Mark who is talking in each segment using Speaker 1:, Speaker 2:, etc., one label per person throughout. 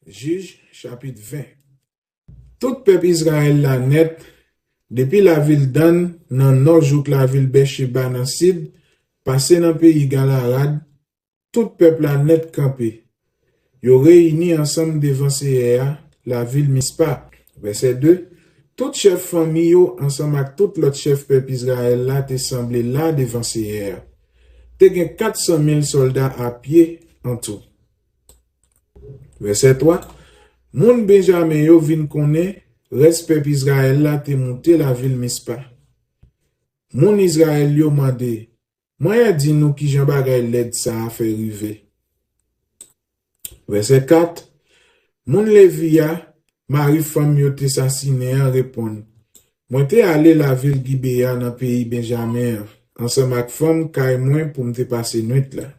Speaker 1: Juge, chapitre 20. Tout peuple Israël la net, depuis la ville Dan, nan nord jouk la ville Beersheba nan Sid, passé dans pays Galarad, tout peuple la net campé. Yo réuni ensemble devant Seher, la ville Mispa. Verset 2. Tout chef famille yo ensemble avec tout l'autre chef peuple Israël là te semblé là devant Seher. Te gen 400 000 soldats à pied en tout. Verset 3. Moun Benjamin yo vin konnen, reste peuple Israël là te monté la ville Mispa. Moun Israël yo mande, moi di nous ki jan bagay led sa a fait rive. Verset 4. Moun Levia, mari femme yo te sasine en répond. Moi te allé la ville Gibea dans pays Benjamin, ensemble avec femme kay moi pour me te passer nuit là.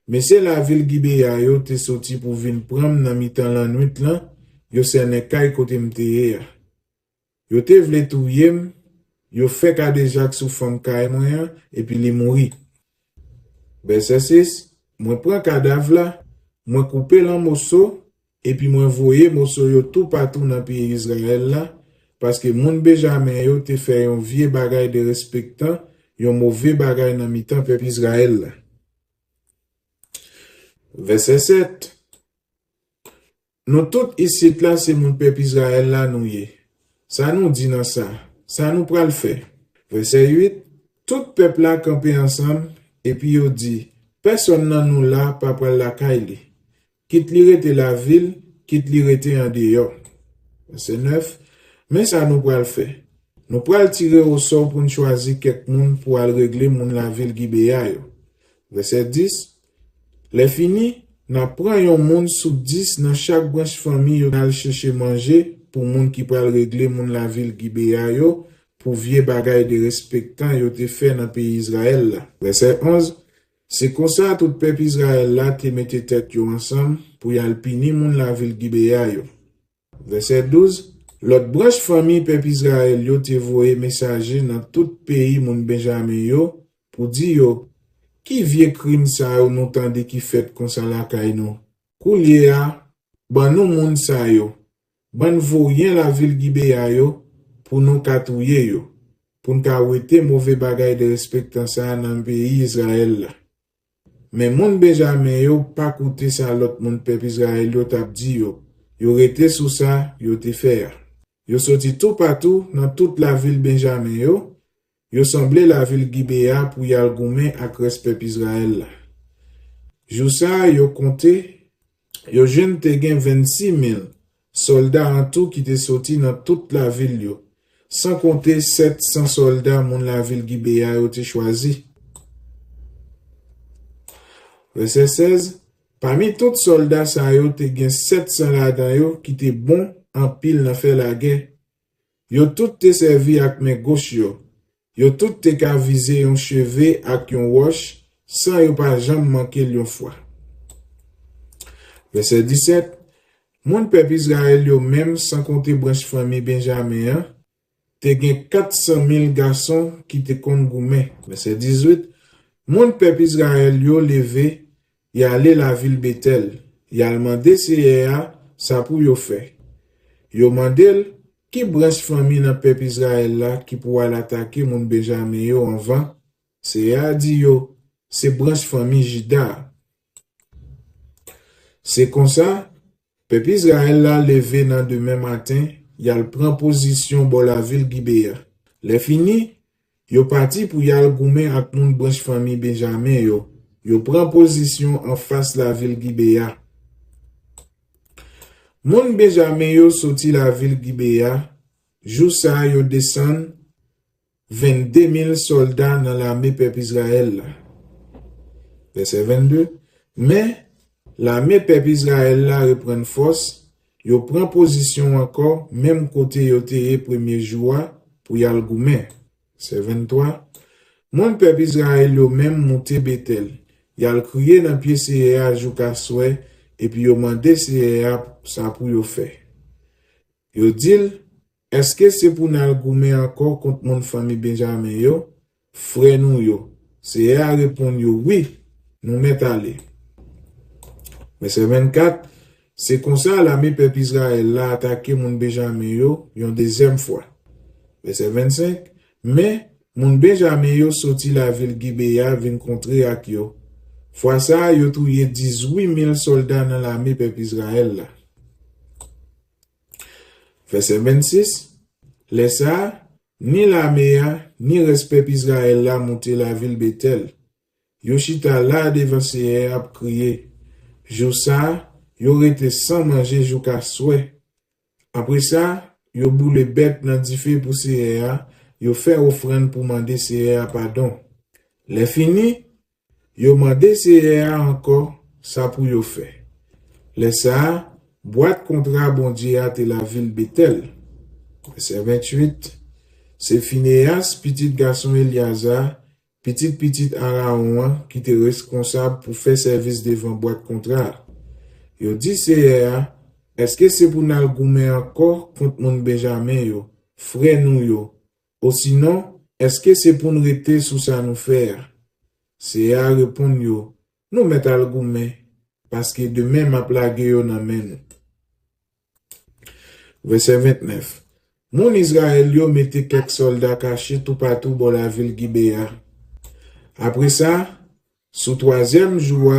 Speaker 1: Mais c'est la ville Gibea yo te sorti pour vin prendre dans mi-temps la nuit là, yo sene kay kote mte ya. Yo te vle touyem, yo fait kadejak sou femme kay moi et puis li mouri. Verset 6. Moi prend cadavre là, moi couper l'en morceaux et puis moi voyer morceaux yo tout partout dans pays Israël là parce que moun Benjamin yo te fait un vieux bagay de respectant, yon mauvais bagay dans mi-temps peuple Israël là. Verset 7. Nous tout ici là c'est mon peuple Israël là nous yé. Ça nous dit dans ça. Ça nous pral faire. Verset 8. Tout peuple là campé ensemble et puis yo dit personne nan nous là pas pral la kaili. Quitte li rete la ville, quitte li rete en dehors. Verset 9. Mais ça nous pral faire. Nous pral tirer au sort pour nous choisir quelques moun pour aller régler moun la ville Gibea yo. Verset 10. Les fini, n'a prend yon moun sous 10 dans chaque branche famille yo al chercher manger pour moun qui pral régler moun la ville Gibea yo pour vieux bagay de respectant yo te fait dans pays Israël là. Verset 11. C'est comme ça tout peuple Israël là te mette tête yo ensemble pour y alpini moun la ville Gibea yo. Verset 12. L'autre branche famille peuple Israël yo te voye messager dans tout pays moun Benjamin yo pour dire yo qui vieux crime ça yo nou tande qui fait comme ça la kay nou. Koulier a, ban nou moun sa yo. Ban voyen la ville Gibea yo pour nous katouye yo. Pour nous kawete mauvais bagay de respectant ça dans pays Israël là. Mais moun Benjamin yo pas koute ça l'autre moun peuple Israël yo tap di yo. Yo rete sous ça, yo te faire. Yo sorti tout partout dans toute la ville Benjamin yo. Yo semblé la ville Gibea pour y al goumen ak res peuple Israël là. Jou sa yo compté, yo jeune te gen 26 000 soldats en tout qui te sorti dans toute la ville yo. Sans compter 700 soldats moun la ville Gibea yo te choisi. Verset 16. Parmi tous soldats sa yo te gen 700 là-dedans yo qui te bon en pile nan faire la guerre. Yo tout te servi ak men gauche yo. Yo tout te ka viser yon chevet ak yon roche sans yo pas jamais manquer yon fois. Verset 17. Moun peuple Israël yo même sans compter branche famille Benjamin te gen 400 000 garçons qui te kon goumen. Verset 18. Moun peuple Israël yo levé y allé la ville Bethel. Y a demandé Seher ça pour yo faire. Yo mandel qui branche famille dans peuple Israël là qui pourra l'attaquer mon Benjamin yo en vent. Seher dit yo, c'est branche famille Juda. C'est comme ça, peuple Israël là levé dans demain matin, y a prend position bon la ville Gibea. Les fini, yo parti pour y al goumen ak mon branche famille Benjamin yo. Yo prend position en face la ville Gibea. Moun Benjamin yo sorti la ville Gibea, jou sa yo descend 22 000 soldats dans l'armée peuple Israël. Verset 22. Mais l'armée peuple Israël là reprend force, yo prend position encore même côté yo te premier jour pour y al goumen. Verset 23. Moun peuple Israël yo même monté Bethel. Y al crié dans pied Seher jusqu'à souhait et puis yo mandé Seher ça pour yo faire. Yo dit est-ce que c'est pour nous goumen encore contre mon famille Benjamin yo? Frère nous yo. Seher répond yo oui, nous met aller. Verset 24. C'est comme ça l'armée peuple Israël l'a attaqué moun Benjamin yo une deuxième fois. Verset 25. Mais moun Benjamin yo sorti la ville Gibea vin contrer ak yo. Fois ça, yo touye 18,000 soldats dans l'armée peuple Israël là. Verset 26. Les ça, ni l'armée ni respect Israël là monté la ville Bethel. Yo chita là devant Seher ap crier. Jou ça, yo rete sans manger jusqu'à souhait. Après ça, yo boule bête dans di feu pour Seher, yo fait offrande pour demander Seher pardon. Les fini, yo mandé Seher encore ça pour yo fait. Les ça, boîte contrat bon Dieu à la ville Bethel. Verset 28. C'est Phinéas, petit garçon Eliazar, petit Aaron qui était responsable pour faire service devant boîte contrat. Yo dit Seher, est-ce que c'est pour nous goumer encore contre mon Benjamin yo, frère nous yo, ou sinon, est-ce que c'est pour nous rester sous ça nous faire? Seher répond yo, nous mettons al goumer, parce que demain m'a plagué yo nan men nous. Verset 29. Mon Israël yo mette quelques soldats cachés tout partout dans la ville Gibea. Après ça, sous troisième jour,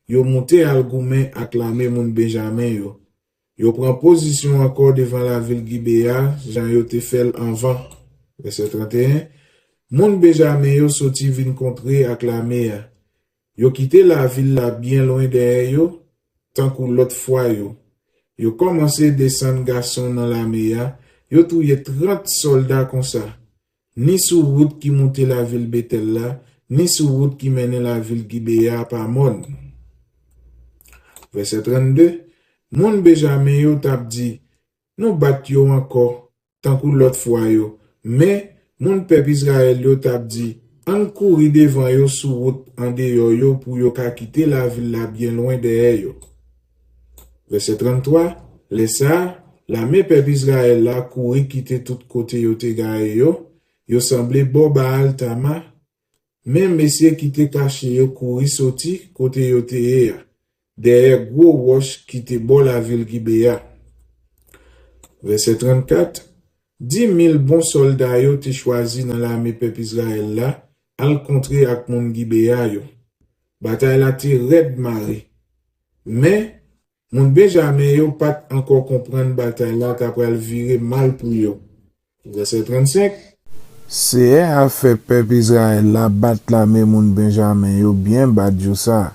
Speaker 1: yo monté al goumen acclamé mon Benjamin yo. Yo prend position encore devant la ville Gibea, Jean yo te fait avant. Verset 31. Mon Benjamin yo sorti vin contrer acclamé. Yo quitté la ville là bien loin derrière yo, tant que l'autre fois yo. Yo commencé descendre garçon dans la mer, yo touye 30 soldats comme ça. Ni sous route qui montait la ville Bethel là, ni sous route qui menait la ville Gibea par monde. Verset 32. Mon Benjamin yo tap dit, nous bat yo encore, tant que l'autre fois yo. Mais, mon peuple Israël yo tap dit, on courir devant yo sous route en dehors yo pour yo ka quitter la ville là bien loin derrière yo. Verset 33. Les ça, l'armée peuple Israël là courir quitter tout côté yo te gare yo semblé bon Baal Tama. Même messieurs qui te caché yo courir sorti côté yo te derrière gros roche qui te bon la ville Gibea. Verset 34. 10,000 bons soldats yo te choisi dans l'armée peuple Israël là, al contrer ak mon Gibea yo. Bataille la te red maré. Mais mon Benjamin yo pas encore comprendre bataille là qu'après le virer mal pour yo. Verset 35. Seher a fait peuple Israël la battre l'armée mon Benjamin yo bien battre yo ça.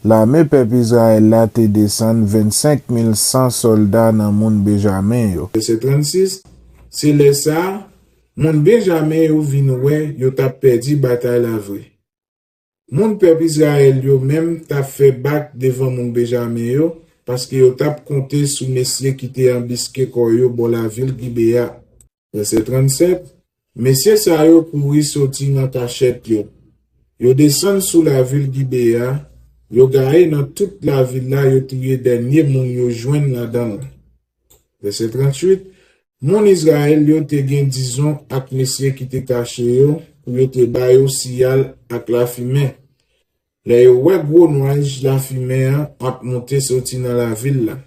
Speaker 1: L'armée peuple Israël la te descend 25,100 soldats dans mon Benjamin yo. Verset 36. C'est les ça, mon Benjamin yo vin wè yo t'a perdu bataille la vraie. Mon peuple Israël yo même t'a fait battre devant mon Benjamin yo parce que yo t'a compté sous messieurs qui t'est embusqué yo bon la ville Gibea. Verset 37. Messieurs sa yo couri sorti dans cachette yo. Yo descend sous la ville Gibea, yo gare dans toute la ville là yo touye dernier moun yo joindre là-dedans. Verset 38. Mon Israël yo te gen disons ak messieurs qui te caché yo, pour yo te bay yo sial ak la fumée. Le yo wè gros nuage la fumée ap monter sorti dans la ville là.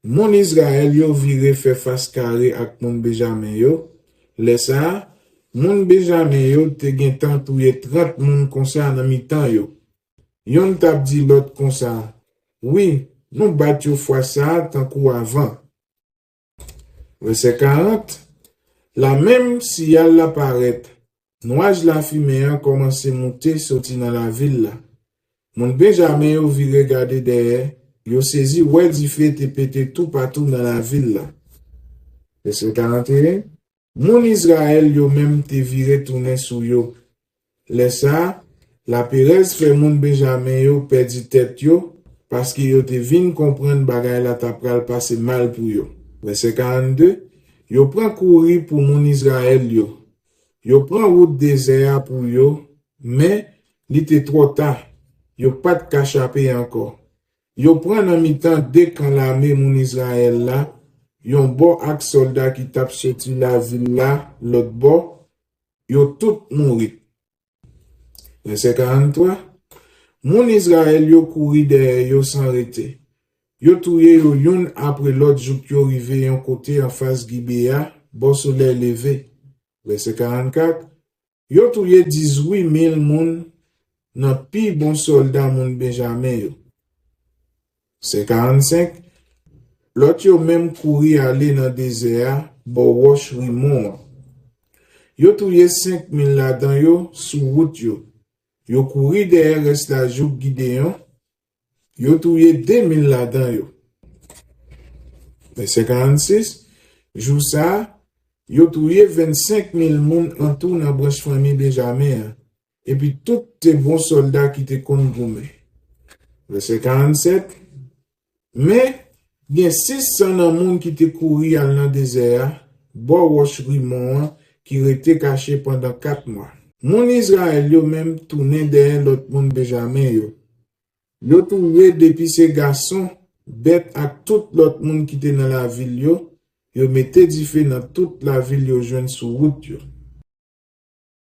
Speaker 1: Mon Israël yo viré fait face carré ak mon Benjamin yo. Le ça, mon Benjamin yo te gen temps touye 30 moun comme ça dans mi-temps yo. Yon tap di l'autre comme ça. Oui, nous bat yo fois ça tant qu'ou avant. Verset 40. La même si elle apparaît, nuage la fumée a commencé à monter sorti dans la ville là. Mon Benjamin yo vi regarder derrière, yo saisi ouais di fait te pété tout partout dans la ville là. Verset 41. Mon Israël yo même te viré tourner sous yo. Laisse ça, la Pérez fait mon Benjamin yo perdu tête yo parce que yo te vinn comprendre bagay la t'a pral passer mal pour yo. Verset 42. Yo prend courir pour mon Israël yo. Yo prend route désert pour yo, mais il était trop tard. Yo pas de cachaper encore. Yo prend en mi-temps dès quand l'armée mon Israël là, yon bon ak soldat qui tape sorti la ville là, l'autre bord, yo tout mouri. Verset 43. Mon Israël yo couri derrière yo sans arrêter. Yo touye yo yon après l'autre jouk yo rive yon côté en face Gibea, bon soleil levé. Verset 44. Yo touye 18,000 moun nan pi bon soldat moun Benjamin yo. C'est 45. L'autre yo même couri aller dans désert, bon Roche Rimon. Yo touye 5,000 là-dedans yo sous route yo. Yo couri derrière reste la jouk Gideon. Yo touye 2,000 là-dedans yo. Verset 46. Jou ça, yo touye 25,000 moun en tout dans branche famille Benjamin. Et puis tous tes bons soldats qui te kon goumé. Verset 47. Mais, il y a 600 moun qui te couru dans le désert, bo Roche Rimon, qui était caché pendant 4 mois. Mon Israël yo même tourné derrière l'autre moun Benjamin yo. Yo touye depuis ces garçons, bête à tout l'autre monde qui était dans la ville yo, yo mette du feu dans toute la ville yo joine sous route yo.